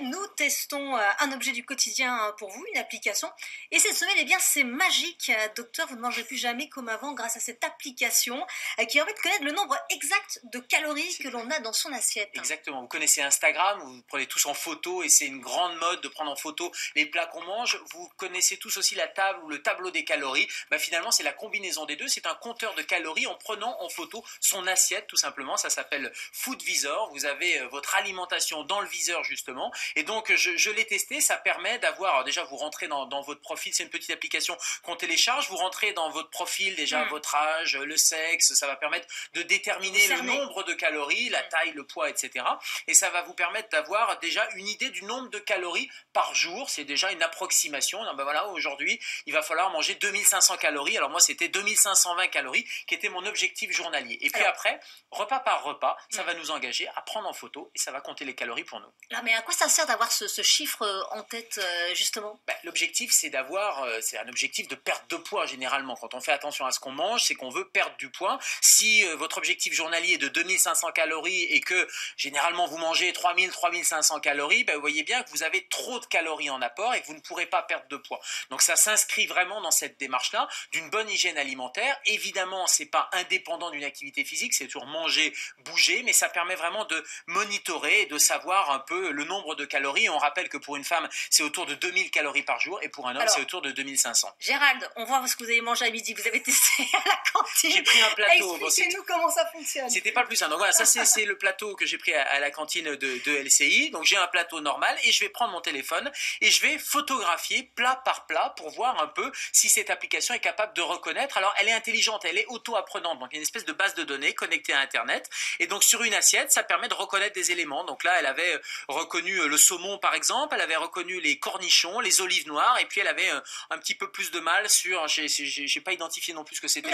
Nous testons un objet du quotidien pour vous, une application. Et cette semaine, eh bien, c'est magique. Docteur, vous ne mangerez plus jamais comme avant grâce à cette application qui permet de connaître le nombre exact de calories que l'on a dans son assiette. Exactement, vous connaissez Instagram, vous prenez tous en photo et c'est une grande mode de prendre en photo les plats qu'on mange. Vous connaissez tous aussi la table ou le tableau des calories. Finalement, c'est la combinaison des deux. C'est un compteur de calories en prenant en photo son assiette, tout simplement. Ça s'appelle Food Visor. Vous avez votre alimentation dans le viseur, justement. Et donc, je l'ai testé. Ça permet d'avoir, alors déjà, vous rentrez dans votre profil. C'est une petite application qu'on télécharge. Vous rentrez dans votre profil, déjà, votre âge, le sexe. Ça va permettre de déterminer le nombre de calories, la taille, le poids, etc. Et ça va vous permettre d'avoir déjà une idée du nombre de calories par jour. C'est déjà une approximation. Donc, voilà, aujourd'hui, il va falloir manger 2500 calories. Alors moi, c'était 2520 calories qui était mon objectif journalier. Et puis après, repas par repas, ça va nous engager à prendre en photo et ça va compter les calories pour nous. Là, mais à quoi ça sert d'avoir ce chiffre en tête, justement? L'objectif, c'est d'avoir, c'est un objectif de perte de poids généralement. Quand on fait attention à ce qu'on mange, c'est qu'on veut perdre du poids. Si votre objectif journalier est de 2500 calories et que généralement vous mangez 3000, 3500 calories, vous voyez bien que vous avez trop de calories en apport et que vous ne pourrez pas perdre de poids. Donc ça s'inscrit vraiment dans cette démarche-là d'une bonne hygiène alimentaire. Évidemment, c'est pas indépendant d'une activité physique, c'est toujours manger, bouger, mais ça permet vraiment de monitorer et de savoir un peu le nombre de calories. Et on rappelle que pour une femme, c'est autour de 2000 calories par jour et pour un homme, c'est autour de 2500. Gérald, on voit ce que vous avez mangé à midi. Vous avez testé à la cantine. J'ai pris un plateau. Expliquez-nous comment ça fonctionne. C'était pas le plus simple. Donc voilà, ça c'est le plateau que j'ai pris à la cantine de LCI. Donc j'ai un plateau normal et je vais prendre mon téléphone et je vais photographier plat par plat pour voir un peu si cette application est capable de reconnaître. Alors elle est intelligente, elle est auto-apprenante. Donc il y a une espèce de base de données connectée à Internet. Et donc sur une assiette, ça permet de reconnaître des éléments. Donc là, elle avait reconnu le saumon par exemple, elle avait reconnu les cornichons, les olives noires et puis elle avait un petit peu plus de mal sur, j'ai pas identifié non plus ce que c'était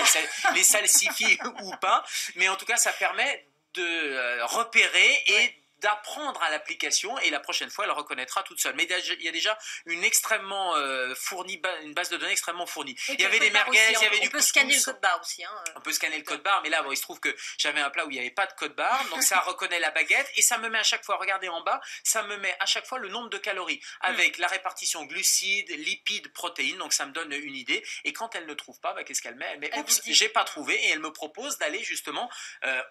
les salsifis ou pas, mais en tout cas ça permet de repérer et d'apprendre à l'application et la prochaine fois elle reconnaîtra toute seule. Mais il y a déjà une extrêmement une base de données extrêmement fournie. Il y avait des merguez, il y avait du couscous. On peut scanner le code barre aussi. On peut scanner le code barre, mais là il se trouve que j'avais un plat où il n'y avait pas de code barre, donc ça reconnaît la baguette et ça me met à chaque fois, regardez en bas, ça me met à chaque fois le nombre de calories avec la répartition glucides, lipides, protéines, donc ça me donne une idée. Et quand elle ne trouve pas, qu'est-ce qu'elle met? Elle met oups, j'ai pas trouvé, et elle me propose d'aller justement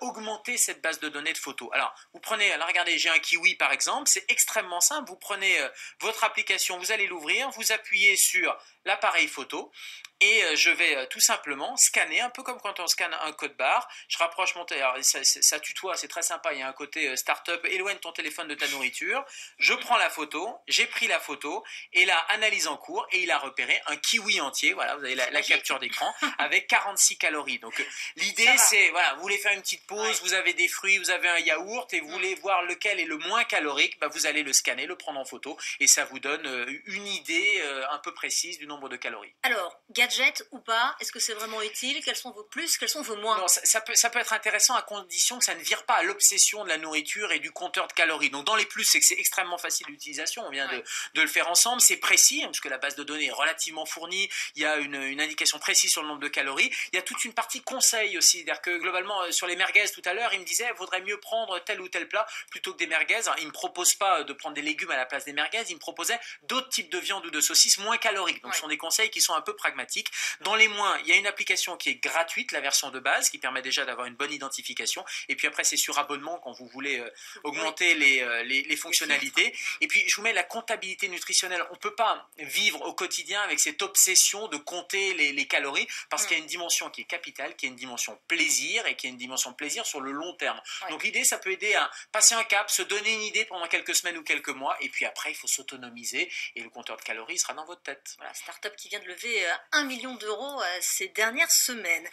augmenter cette base de données de photos. Alors vous prenez, là regardez, j'ai un kiwi par exemple, c'est extrêmement simple. Vous prenez votre application, vous allez l'ouvrir, vous appuyez sur l'appareil photo et je vais tout simplement scanner, un peu comme quand on scanne un code barre. Je rapproche mon téléphone, ça tutoie, c'est très sympa, il y a un côté start-up, éloigne ton téléphone de ta nourriture. Je prends la photo, j'ai pris la photo et là, analyse en cours, et il a repéré un kiwi entier, voilà, vous avez la capture d'écran, avec 46 calories. Donc l'idée c'est, voilà, vous voulez faire une petite pause, vous avez des fruits, vous avez un yaourt et vous voulez voir lequel est le moins calorique, vous allez le scanner, le prendre en photo et ça vous donne une idée un peu précise du nombre de calories. Alors, gadget ou pas, est-ce que c'est vraiment utile? Quels sont vos plus, quels sont vos moins? Non, ça peut être intéressant à condition que ça ne vire pas à l'obsession de la nourriture et du compteur de calories. Donc dans les plus, c'est que c'est extrêmement facile d'utilisation, on vient de le faire ensemble, c'est précis, parce que la base de données est relativement fournie, il y a une indication précise sur le nombre de calories. Il y a toute une partie conseil aussi, c'est-à-dire que globalement, sur les merguez tout à l'heure, il me disait, il vaudrait mieux prendre tel ou tel plat plutôt que des merguez. Alors, il ne me propose pas de prendre des légumes à la place des merguez, il me proposait d'autres types de viande ou de saucisses moins caloriques. Donc ce sont des conseils qui sont un peu pragmatiques. Dans les moins, il y a une application qui est gratuite, la version de base, qui permet déjà d'avoir une bonne identification. Et puis après, c'est sur abonnement quand vous voulez augmenter les fonctionnalités. Et puis, je vous mets la comptabilité nutritionnelle. On ne peut pas vivre au quotidien avec cette obsession de compter les calories, parce qu'il y a une dimension qui est capitale, qui est une dimension plaisir, et qui est une dimension plaisir sur le long terme. Donc l'idée, ça peut aider à passer un cap, se donner une idée pendant quelques semaines ou quelques mois, et puis après, il faut s'autonomiser, et le compteur de calories sera dans votre tête. Voilà, start-up qui vient de lever 1 million d'euros ces dernières semaines.